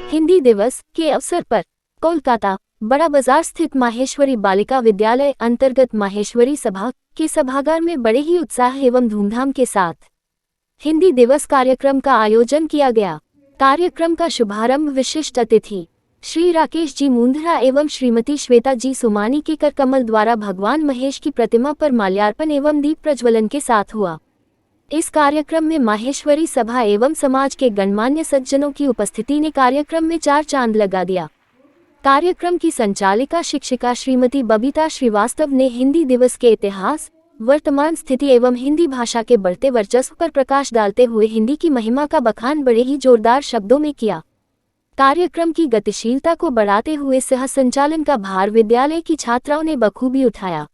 हिंदी दिवस के अवसर पर कोलकाता बड़ा बाजार स्थित माहेश्वरी बालिका विद्यालय अंतर्गत माहेश्वरी सभा के सभागार में बड़े ही उत्साह एवं धूमधाम के साथ हिंदी दिवस कार्यक्रम का आयोजन किया गया। कार्यक्रम का शुभारंभ विशिष्ट अतिथि श्री राकेश जी मुंद्रा एवं श्रीमती श्वेता जी सुमानी के कर कमल द्वारा भगवान महेश की प्रतिमा पर माल्यार्पण एवं दीप प्रज्वलन के साथ हुआ। इस कार्यक्रम में माहेश्वरी सभा एवं समाज के गणमान्य सज्जनों की उपस्थिति ने कार्यक्रम में चार चांद लगा दिया। कार्यक्रम की संचालिका शिक्षिका श्रीमती बबीता श्रीवास्तव ने हिंदी दिवस के इतिहास, वर्तमान स्थिति एवं हिंदी भाषा के बढ़ते वर्चस्व पर प्रकाश डालते हुए हिंदी की महिमा का बखान बड़े ही जोरदार शब्दों में किया। कार्यक्रम की गतिशीलता को बढ़ाते हुए सह संचालन का भार विद्यालय की छात्राओं ने बखूबी उठाया।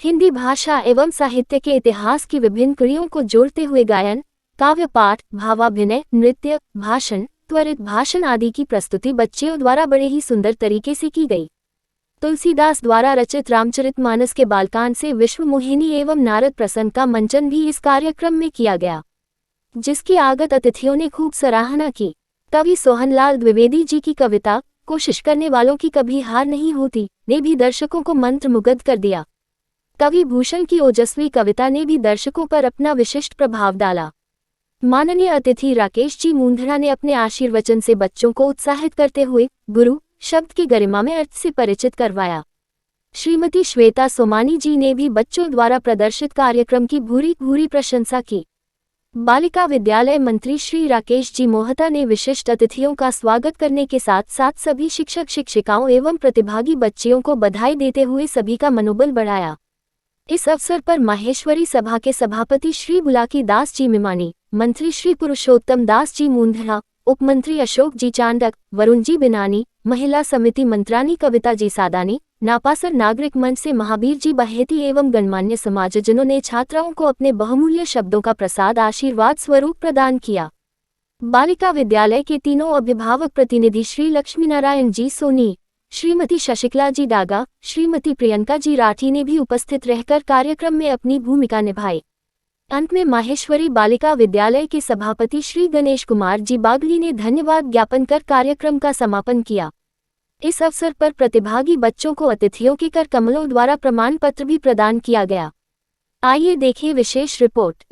हिंदी भाषा एवं साहित्य के इतिहास की विभिन्न कड़ियों को जोड़ते हुए गायन, काव्य पाठ, भावाभिनय, नृत्य, भाषण, त्वरित भाषण आदि की प्रस्तुति बच्चियों द्वारा बड़े ही सुंदर तरीके से की गई। तुलसीदास द्वारा रचित रामचरितमानस के बालकांड से विश्व मोहिनी एवं नारद प्रसंग का मंचन भी इस कार्यक्रम में किया गया, जिसकी आगत अतिथियों ने खूब सराहना की। कवि सोहनलाल द्विवेदी जी की कविता कोशिश करने वालों की कभी हार नहीं होती ने भी दर्शकों को मंत्रमुग्ध कर दिया। कवि भूषण की ओजस्वी कविता ने भी दर्शकों पर अपना विशिष्ट प्रभाव डाला। माननीय अतिथि राकेश जी मुंद्रा ने अपने आशीर्वचन से बच्चों को उत्साहित करते हुए गुरु शब्द की गरिमा में अर्थ से परिचित करवाया। श्रीमती श्वेता सोमानी जी ने भी बच्चों द्वारा प्रदर्शित कार्यक्रम की भूरी भूरी प्रशंसा की। बालिका विद्यालय मंत्री श्री राकेश जी मोहता ने विशिष्ट अतिथियों का स्वागत करने के साथ साथ सभी शिक्षक शिक्षिकाओं एवं प्रतिभागी बच्चियों को बधाई देते हुए सभी का मनोबल बढ़ाया। इस अवसर पर माहेश्वरी सभा के सभापति श्री बुलाकी दास जी मिमानी, मंत्री श्री पुरुषोत्तम दास जी मुंद्रा, उप मंत्री अशोक जी चांडक, वरुण जी बिनानी, महिला समिति मंत्रानी कविता जी सादानी, नापासर नागरिक मंच से महावीर जी बहेती एवं गणमान्य समाजजनों ने छात्राओं को अपने बहुमूल्य शब्दों का प्रसाद आशीर्वाद स्वरूप प्रदान किया। बालिका विद्यालय के तीनों अभिभावक प्रतिनिधि श्री लक्ष्मीनारायण जी सोनी, श्रीमती शशिकला जी डागा, श्रीमती प्रियंका जी राठी ने भी उपस्थित रहकर कार्यक्रम में अपनी भूमिका निभाई। अंत में माहेश्वरी बालिका विद्यालय के सभापति श्री गणेश कुमार जी बागली ने धन्यवाद ज्ञापन कर कार्यक्रम का समापन किया। इस अवसर पर प्रतिभागी बच्चों को अतिथियों के कर कमलों द्वारा प्रमाण पत्र भी प्रदान किया गया। आइए देखें विशेष रिपोर्ट।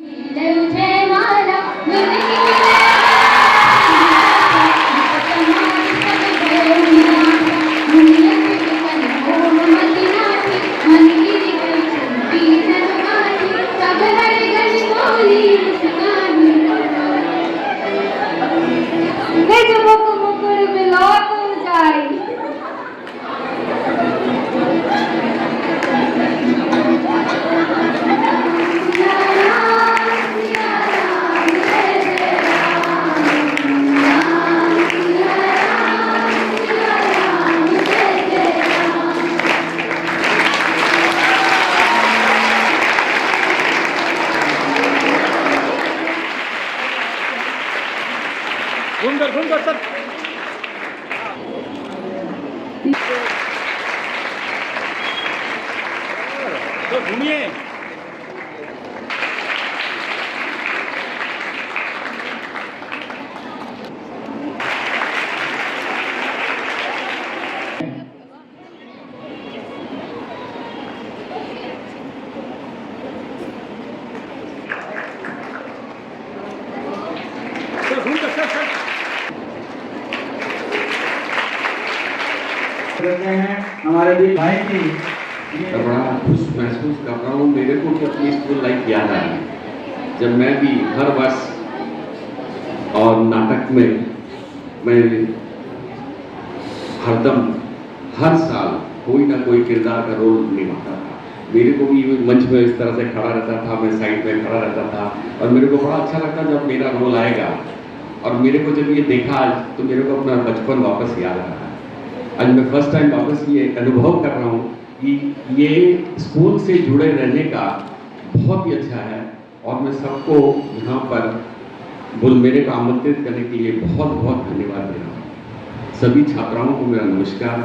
सुंदर सर तो घूमिए। हमारे भी भाई की बड़ा खुश महसूस कर रहा हूँ। मेरे को कि अपनी स्कूल लाइफ याद आ रही है, जब मैं भी हर वर्ष और नाटक में मैं हरदम हर साल कोई ना कोई किरदार का रोल निभाता था। मेरे को भी मंच में इस तरह से खड़ा रहता था, मैं साइड में खड़ा रहता था और मेरे को बड़ा अच्छा लगता जब मेरा रोल आएगा। और मेरे को जब ये देखा आज तो मेरे को अपना बचपन वापस याद आ रहा है। आज मैं फर्स्ट टाइम वापस ये अनुभव कर रहा हूँ कि ये स्कूल से जुड़े रहने का बहुत ही अच्छा है। और मैं सबको यहाँ पर मेरे को आमंत्रित करने के लिए बहुत बहुत धन्यवाद दे रहा हूँ। सभी छात्राओं को मेरा नमस्कार,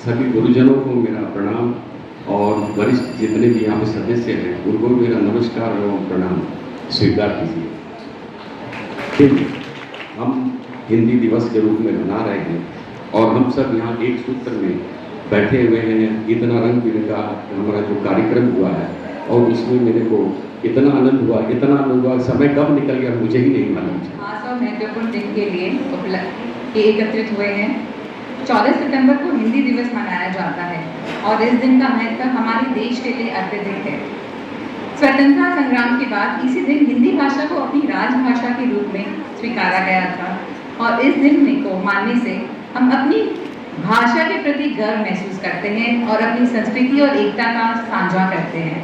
सभी गुरुजनों को मेरा प्रणाम और वरिष्ठ जितने भी यहाँ पे सदस्य हैं उनको भी मेरा नमस्कार एवं प्रणाम स्वीकार कीजिए। हम हिंदी दिवस के रूप में मना रहे हैं और हम सब यहाँ एक सूत्र में बैठे हुए हैं। इतना रंग बिरंगा हमारा जो कार्यक्रम हुआ है और उसमें मेरे को इतना आनंद हुआ, समय कब निकल गया मुझे ही नहीं मालूम। खास और महत्वपूर्ण दिन के लिए एकत्रित हुए हैं। 14 सितंबर को हिंदी दिवस मनाया जाता है और इस दिन का महत्व हमारे देश के लिए अत्यधिक है। स्वतंत्रता संग्राम के बाद इसी दिन हिंदी भाषा को अपनी राजभाषा के रूप में स्वीकारा गया था और इस दिन को मानने से हम अपनी भाषा के प्रति गर्व महसूस करते हैं और अपनी संस्कृति और एकता का साझा करते हैं।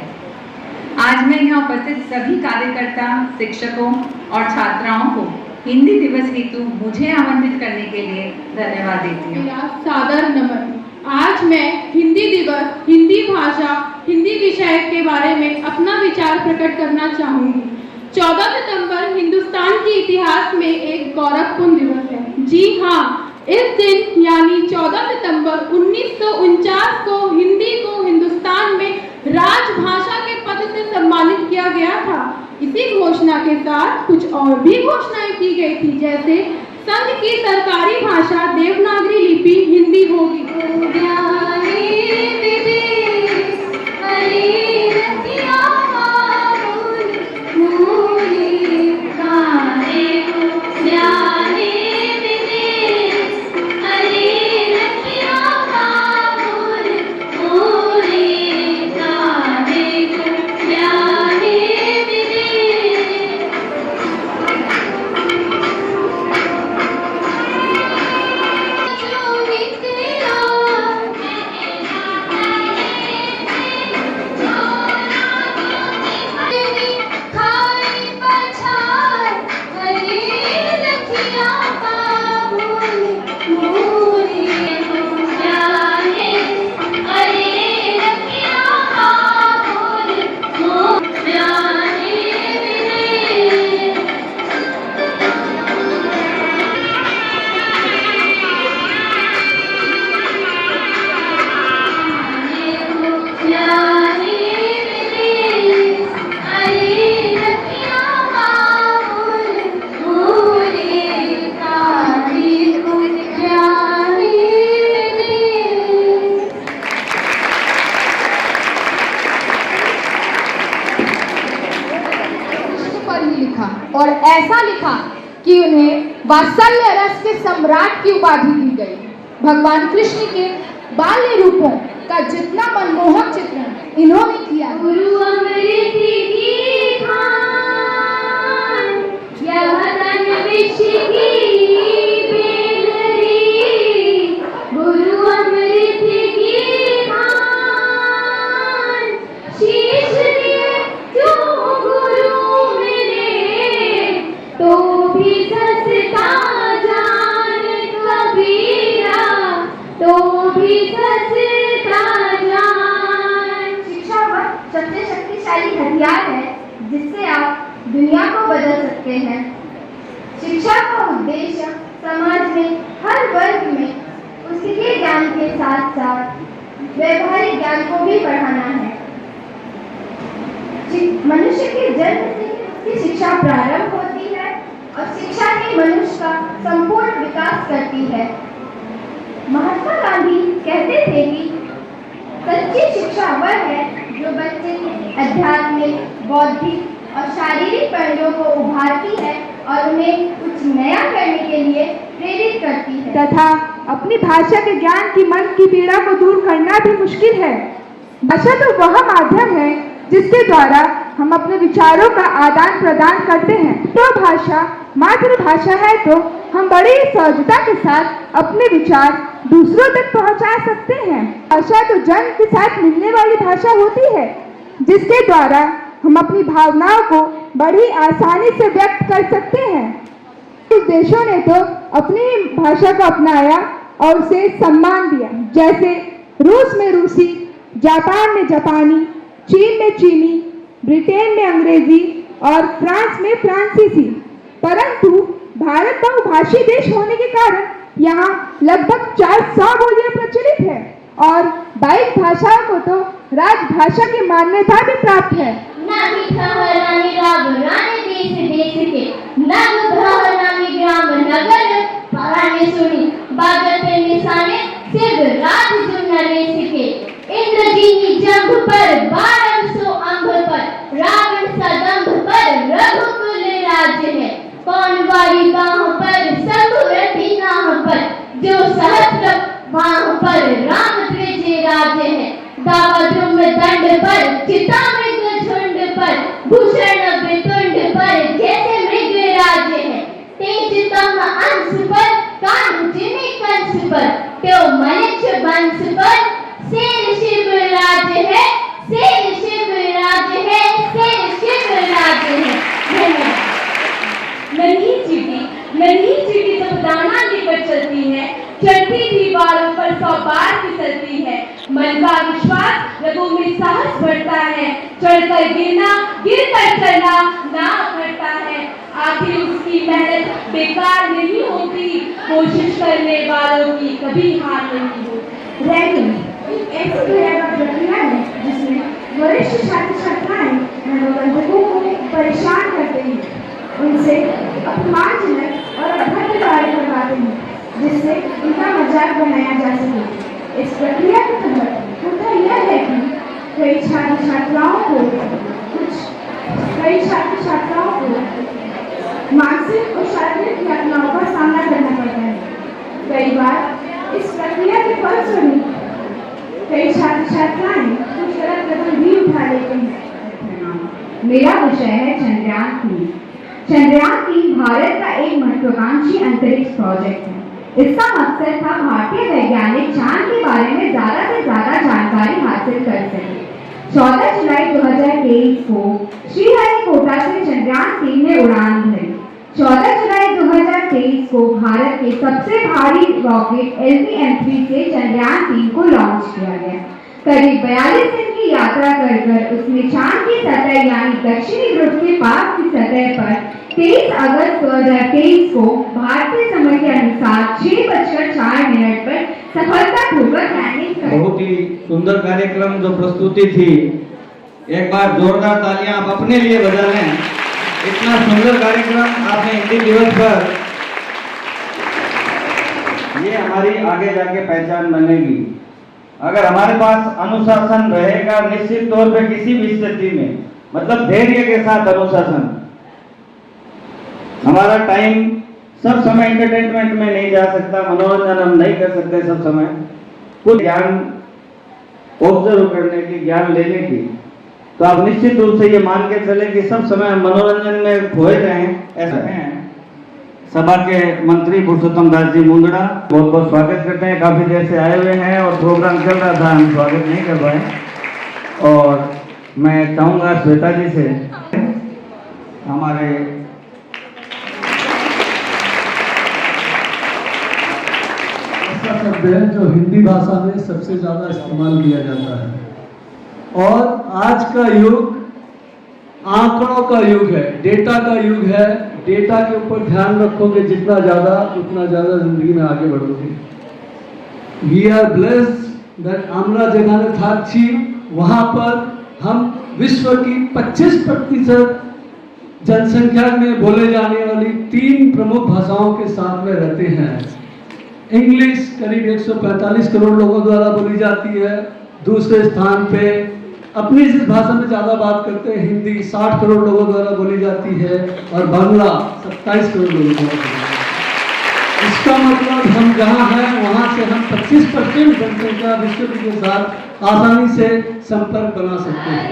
आज मैं यहाँ उपस्थित सभी कार्यकर्ता, शिक्षकों और छात्राओं को हिंदी दिवस हेतु मुझे आमंत्रित करने के लिए धन्यवाद देती हूँ। मेरा सादर नमन। आज मैं हिंदी दिवस, हिंदी भाषा, हिंदी विषय के बारे में अपना विचार प्रकट करना चाहूँगी। 14 सितंबर हिंदुस्तान के इतिहास में एक गौरवपूर्ण दिवस है। जी हाँ, इस दिन यानी 14 सितंबर 1949 को हिंदी को हिंदुस्तान में राजभाषा के पद से सम्मानित किया गया था। इसी घोषणा के साथ कुछ और भी घोषणाएं की गई थी, जैसे संघ की सरकारी भाषा देवनागरी लिपि हिंदी होगी। और ऐसा लिखा कि उन्हें वात्सल्य रस के सम्राट की उपाधि दी गई। भगवान कृष्ण के बाल्य रूपों का जितना मनमोहक चित्रण इन्होंने किया, गुरु अमृत की खान, यह तन विष की बेलरी, गुरु अमृत की खान, शीश दिए जो गुरु मिले, तो भी सस्ता जान कबीरा, तो भी सस्ता जान। शिक्षा वह सबसे शक्तिशाली हथियार है जिससे आप दुनिया को बदल सकते हैं। शिक्षा का उद्देश्य समाज में हर वर्ग में उसके ज्ञान के साथ साथ व्यवहारिक ज्ञान को भी बढ़ाना है। मनुष्य के जन्म से उसकी शिक्षा प्रारंभ होती है और शिक्षा ही मनुष्य का संपूर्ण विकास करती है। महात्मा गांधी कहते थे कि सच्ची शिक्षा वह है जो बच्चे के आध्यात्मिक, बौद्धिक और शारीरिक पहलुओं को उभारती है और उन्हें कुछ नया करने के लिए प्रेरित करती है तथा अपनी भाषा के ज्ञान की मन की पीड़ा को दूर करना भी मुश्किल है। भाषा तो वह माध्यम है जिसके द्वारा हम अपने विचारों का आदान प्रदान करते हैं। तो भाषा मातृभाषा है तो हम बड़ी सहजता के साथ अपने विचार दूसरों तक पहुंचा सकते हैं। भाषा तो जन्म के साथ मिलने वाली भाषा होती है जिसके द्वारा हम अपनी भावनाओं को बड़ी आसानी से व्यक्त कर सकते हैं। कुछ देशों ने तो अपनी भाषा को अपनाया और उसे सम्मान दिया, जैसे रूस में रूसी, जापान में जापानी, चीन में चीनी, ब्रिटेन में अंग्रेजी और फ्रांस में फ्रांसीसी। परंतु भारत बहुभाषी देश होने के कारण यहाँ लगभग 400 बोलियां प्रचलित है और 22 भाषाओं को तो राजभाषा की मान्यता भी प्राप्त है। नामी देश देश के, नग भ्रमरामी ग्राम नगर, ने सुनी बादल पे निशाने सिर्फ रात जो न ले सके। इंद्रजीनी जंभ पर 1200 अंब पर रावण सा दंभ पर रघुकुल राज्य है। कौन वाली बाह पर संभवती नाह पर जो सहस्त्र बाह पर राम द्विजय राज्य है। दावा द्रुम दंड पर चिता मृग झुंड पर भूषण वितुंड पर जैसे मृग राज्य है। तेज तम अंश पर कान जिने कंस पर त्यो मनुष्य वंश पर शेर शिव राज्य है। शेर शिव राज्य है। शेर शिव राज्य है। धन्यवाद। नन्ही चीटी जब दाना लेकर चलती है, चढ़ती दीवारों पर 100 बार फिसलती है। मन का विश्वास, रगों में साहस बढ़ता है। चढ़कर गिरना, गिरकर चढ़ना ना करता है। आखिर उसकी मेहनत बेकार नहीं होती। कोशिश करने वालों की कभी हार नहीं होती। रैंकिंग ऐसी प्रक्रिया है जिसमें वरिष्ठ छात्र छात्राएं मनोरंजकों को परेशान करते हैं, उनसे अपमानजनक और अभद्र कार्य करवाते हैं जिससे उनका मजाक बनाया जा सके। इस प्रक्रिया के तहत होता यह है कि कई छात्र छात्राओं को मानसिक और शारीरिक यातनाओं का सामना करना पड़ता है। कई बार इस प्रक्रिया के फलस्वरूप कई छात्र छात्राएं कुछ गलत कदम भी उठा लेते हैं। मेरा विषय है चंद्रयान 3। चंद्रयान 3 भारत का एक महत्वाकांक्षी अंतरिक्ष प्रोजेक्ट है। इसका मकसद था भारतीय वैज्ञानिक चांद के बारे में ज्यादा से ज्यादा जानकारी हासिल कर सके। 14 जुलाई 2023 को श्रीहरिकोटा से चंद्रयान 3 ने उड़ान भरी। 14 जुलाई 2023 को भारत के सबसे भारी रॉकेट LVM-3 से चंद्रयान 3 को लॉन्च किया गया। करीब 42 दिन की यात्रा कर उसने चांद की सतह यानी दक्षिणी ध्रुव के पास की सतह पर 23 अगस्त 2023 को भारतीय समय के अनुसार 6:04 पर सफलतापूर्वक लैंडिंग कर। बहुत ही सुंदर कार्यक्रम जो प्रस्तुति थी, एक बार जोरदार तालियां आप अपने लिए बजा लें। इतना सुंदर कार्यक्रम आपने हिंदी दिवस पर, ये हमारी आगे जाके पहचान बनेगी। अगर हमारे पास अनुशासन रहेगा निश्चित तौर पे किसी भी स्थिति में, मतलब धैर्य के साथ अनुशासन, हमारा टाइम सब समय एंटरटेनमेंट में नहीं जा सकता, मनोरंजन हम नहीं कर सकते सब समय। कुछ ज्ञान ऑब्जर्व करने की, ज्ञान लेने की, तो आप निश्चित रूप से ये मान के चले कि सब समय मनोरंजन में खोए रहें, ऐसा है। सभा के मंत्री पुरुषोत्तम दास जी मुंदड़ा बहुत बहुत स्वागत करते हैं। काफी देर से आए हुए हैं और प्रोग्राम चल रहा था, हम स्वागत नहीं कर पाए। और मैं चाहूंगा श्वेता जी से, हमारे ऐसा शब्द है जो हिंदी भाषा में सबसे ज्यादा इस्तेमाल किया जाता है और आज का युग आंकड़ों का युग है, डेटा का युग है। डेटा के ऊपर ध्यान रखोगे जितना ज्यादा, उतना ज्यादा जिंदगी में आगे बढ़ोगे। वी आर ब्लेस्ड दैट आमरा जगाने थाची, वहां पर हम विश्व की 25% जनसंख्या में बोले जाने वाली 3 प्रमुख भाषाओं के साथ में रहते हैं। इंग्लिश करीब 145 करोड़ लोगों द्वारा बोली जाती है। दूसरे स्थान पे अपनी जिस भाषा में ज़्यादा बात करते हैं, हिंदी 60 करोड़ लोगों द्वारा बोली जाती है और बांग्ला 27 करोड़ लोगों द्वारा बोली जाती है। इसका मतलब हम जहाँ हैं वहाँ से हम 25% जनसंख्या विश्व के साथ आसानी से संपर्क बना सकते हैं।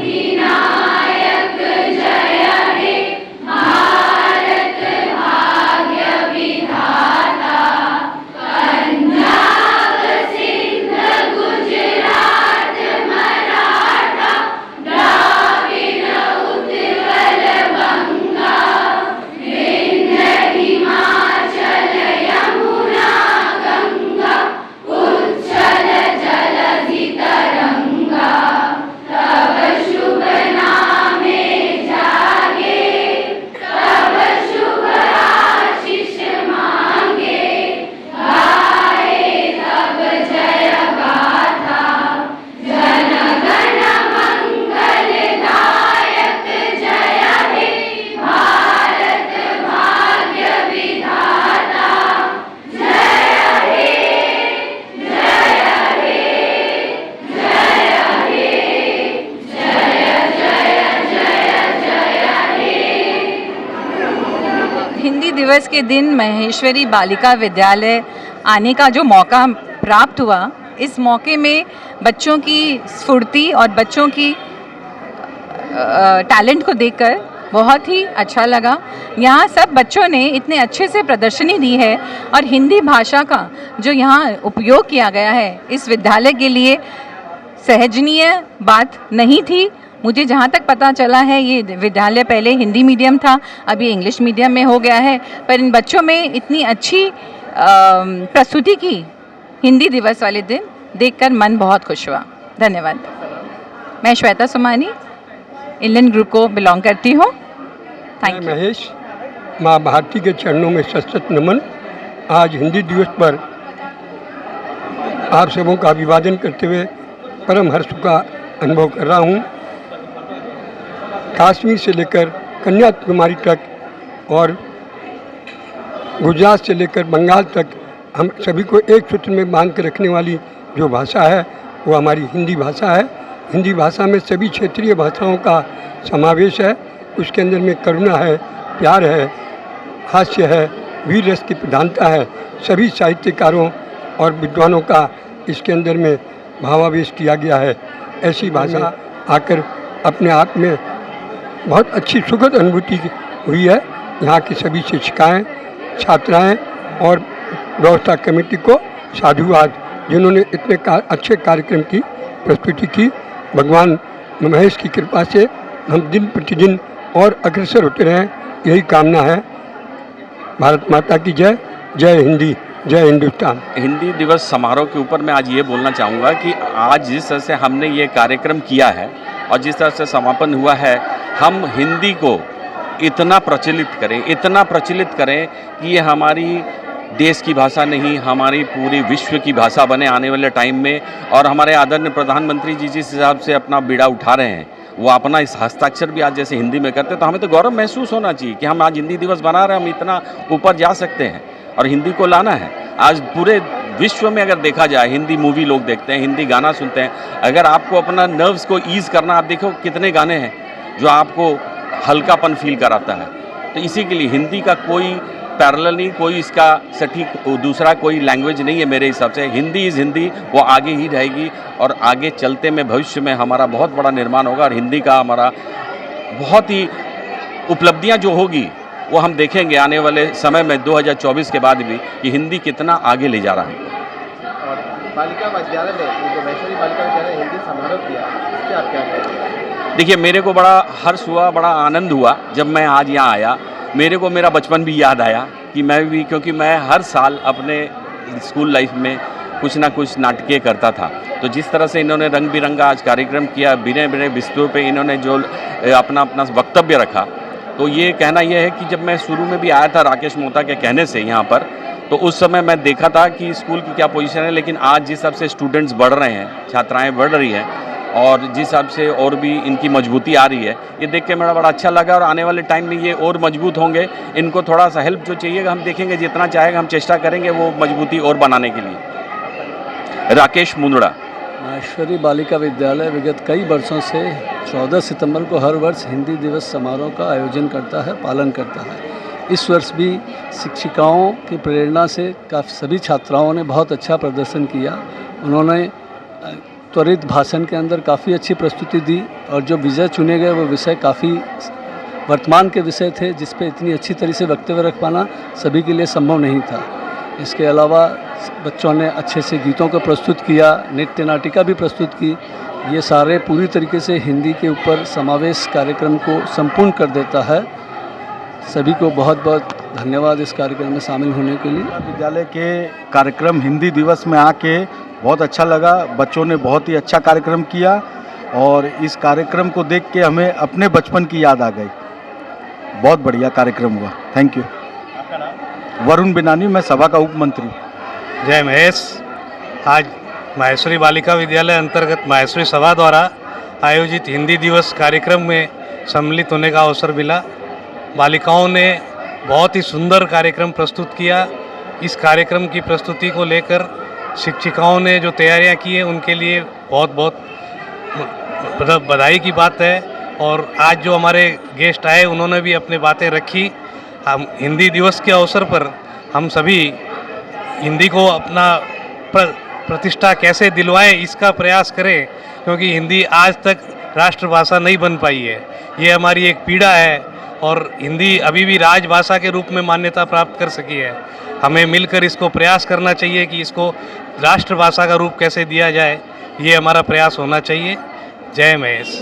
शुभ नाम दिवस के दिन महेश्वरी बालिका विद्यालय आने का जो मौका प्राप्त हुआ, इस मौके में बच्चों की स्फूर्ति और बच्चों की टैलेंट को देखकर बहुत ही अच्छा लगा। यहाँ सब बच्चों ने इतने अच्छे से प्रदर्शनी दी है और हिंदी भाषा का जो यहाँ उपयोग किया गया है इस विद्यालय के लिए सहजनीय बात नहीं थी। मुझे जहाँ तक पता चला है ये विद्यालय पहले हिंदी मीडियम था, अभी इंग्लिश मीडियम में हो गया है, पर इन बच्चों में इतनी अच्छी प्रस्तुति की हिंदी दिवस वाले दिन देखकर मन बहुत खुश हुआ। धन्यवाद। मैं श्वेता सुमानी इंडियन ग्रुप को बिलोंग करती हूँ। Thank you. महेश, माँ भारती के चरणों में सशक्त नमन। आज हिंदी दिवस पर आप सबों का अभिवादन करते हुए परम हर्ष का अनुभव कर रहा हूँ। कश्मीर से लेकर कन्याकुमारी तक और गुजरात से लेकर बंगाल तक हम सभी को एक सूत्र में बांध कर रखने वाली जो भाषा है वो हमारी हिंदी भाषा है। हिंदी भाषा में सभी क्षेत्रीय भाषाओं का समावेश है। उसके अंदर में करुणा है, प्यार है, हास्य है, वीर रस की प्रधानता है। सभी साहित्यकारों और विद्वानों का इसके अंदर में भावावेश किया गया है। ऐसी भाषा आकर अपने आप में बहुत अच्छी सुखद अनुभूति हुई है। यहाँ की सभी शिक्षिकाएँ, छात्राएँ और व्यवस्था कमेटी को साधुवाद, जिन्होंने इतने अच्छे कार्यक्रम की प्रस्तुति की। भगवान महेश की कृपा से हम दिन प्रतिदिन और अग्रसर होते रहें, यही कामना है। भारत माता की जय। जय हिंदी, जय हिंदुस्तान। हिंदी दिवस समारोह के ऊपर मैं आज ये बोलना चाहूँगा कि आज जिस तरह से हमने ये कार्यक्रम किया है और जिस तरह से समापन हुआ है, हम हिंदी को इतना प्रचलित करें कि ये हमारी देश की भाषा नहीं, हमारी पूरी विश्व की भाषा बने आने वाले टाइम में। और हमारे आदरणीय प्रधानमंत्री जी जिस हिसाब से अपना बीड़ा उठा रहे हैं, वो अपना इस हस्ताक्षर भी आज जैसे हिंदी में करते हैं, तो हमें तो गौरव महसूस होना चाहिए कि हम आज हिंदी दिवस बना रहे हैं, हम इतना ऊपर जा सकते हैं और हिंदी को लाना है। आज पूरे विश्व में अगर देखा जाए, हिंदी मूवी लोग देखते हैं, हिंदी गाना सुनते हैं। अगर आपको अपना नर्व्स को ईज़ करना, आप देखो कितने गाने हैं जो आपको हल्कापन फील कराता है। तो इसी के लिए हिंदी का कोई पैरेलल नहीं, कोई इसका सटीक दूसरा कोई लैंग्वेज नहीं है मेरे हिसाब से। हिंदी इज़ हिंदी, वो आगे ही रहेगी और आगे चलते में भविष्य में हमारा बहुत बड़ा निर्माण होगा। और हिंदी का हमारा बहुत ही उपलब्धियां जो होगी वो हम देखेंगे आने वाले समय में 2024 के बाद भी कि हिंदी कितना आगे ले जा रहा है। और बालिका विद्यालय में जो महेश्वरी बालिका विद्यालय हिंदी समारोह किया, इससे आप क्या कहेंगे? देखिए, मेरे को बड़ा हर्ष हुआ, बड़ा आनंद हुआ जब मैं आज यहाँ आया। मेरे को मेरा बचपन भी याद आया कि मैं भी, क्योंकि मैं हर साल अपने स्कूल लाइफ में कुछ ना कुछ नाटकें करता था। तो जिस तरह से इन्होंने रंग बिरंगा आज कार्यक्रम किया, बिने बिने विषयों पे इन्होंने जो अपना वक्तव्य रखा, तो ये कहना यह है कि जब मैं शुरू में भी आया था राकेश मोहता के कहने से यहाँ पर, तो उस समय मैं देखा था कि स्कूल की क्या पोजीशन है। लेकिन आज जिस हिसाब से स्टूडेंट्स बढ़ रहे हैं, छात्राएँ बढ़ रही हैं और जिस हिसाब से और भी इनकी मजबूती आ रही है, ये देख के मेरा बड़ा अच्छा लगा। और आने वाले टाइम में ये और मजबूत होंगे। इनको थोड़ा सा हेल्प जो चाहिएगा हम देखेंगे, जितना चाहेगा हम चेष्टा करेंगे वो मजबूती और बनाने के लिए। राकेश मुंदड़ा। महेश्वरी बालिका विद्यालय विगत कई वर्षों से 14 सितंबर को हर वर्ष हिंदी दिवस समारोह का आयोजन करता है, पालन करता है। इस वर्ष भी शिक्षिकाओं की प्रेरणा से सभी छात्राओं ने बहुत अच्छा प्रदर्शन किया। उन्होंने त्वरित भाषण के अंदर काफ़ी अच्छी प्रस्तुति दी और जो विषय चुने गए वो विषय काफ़ी वर्तमान के विषय थे, जिस पे इतनी अच्छी तरह से वक्तव्य रख पाना सभी के लिए संभव नहीं था। इसके अलावा बच्चों ने अच्छे से गीतों को प्रस्तुत किया, नृत्य नाटिका भी प्रस्तुत की। ये सारे पूरी तरीके से हिंदी के ऊपर समावेश कार्यक्रम को संपूर्ण कर देता है। सभी को बहुत बहुत धन्यवाद इस कार्यक्रम में शामिल होने के लिए। विद्यालय के कार्यक्रम हिंदी दिवस में आके बहुत अच्छा लगा। बच्चों ने बहुत ही अच्छा कार्यक्रम किया और इस कार्यक्रम को देख के हमें अपने बचपन की याद आ गई। बहुत बढ़िया कार्यक्रम हुआ। Thank you. आपका नाम? वरुण बिनानी, मैं सभा का उप मंत्री। जय महेश। आज महेश्वरी बालिका विद्यालय अंतर्गत महेश्वरी सभा द्वारा आयोजित हिंदी दिवस कार्यक्रम में सम्मिलित होने का अवसर मिला। बालिकाओं ने बहुत ही सुंदर कार्यक्रम प्रस्तुत किया। इस कार्यक्रम की प्रस्तुति को लेकर शिक्षिकाओं ने जो तैयारियां की हैं उनके लिए बहुत बहुत बधाई की बात है। और आज जो हमारे गेस्ट आए उन्होंने भी अपनी बातें रखी। हम हिंदी दिवस के अवसर पर हम सभी हिंदी को अपना प्रतिष्ठा कैसे दिलवाएं इसका प्रयास करें, क्योंकि हिंदी आज तक राष्ट्रभाषा नहीं बन पाई है। ये हमारी एक पीड़ा है और हिंदी अभी भी राजभाषा के रूप में मान्यता प्राप्त कर सकी है। हमें मिलकर इसको प्रयास करना चाहिए कि इसको राष्ट्रभाषा का रूप कैसे दिया जाए, ये हमारा प्रयास होना चाहिए। जय महेश।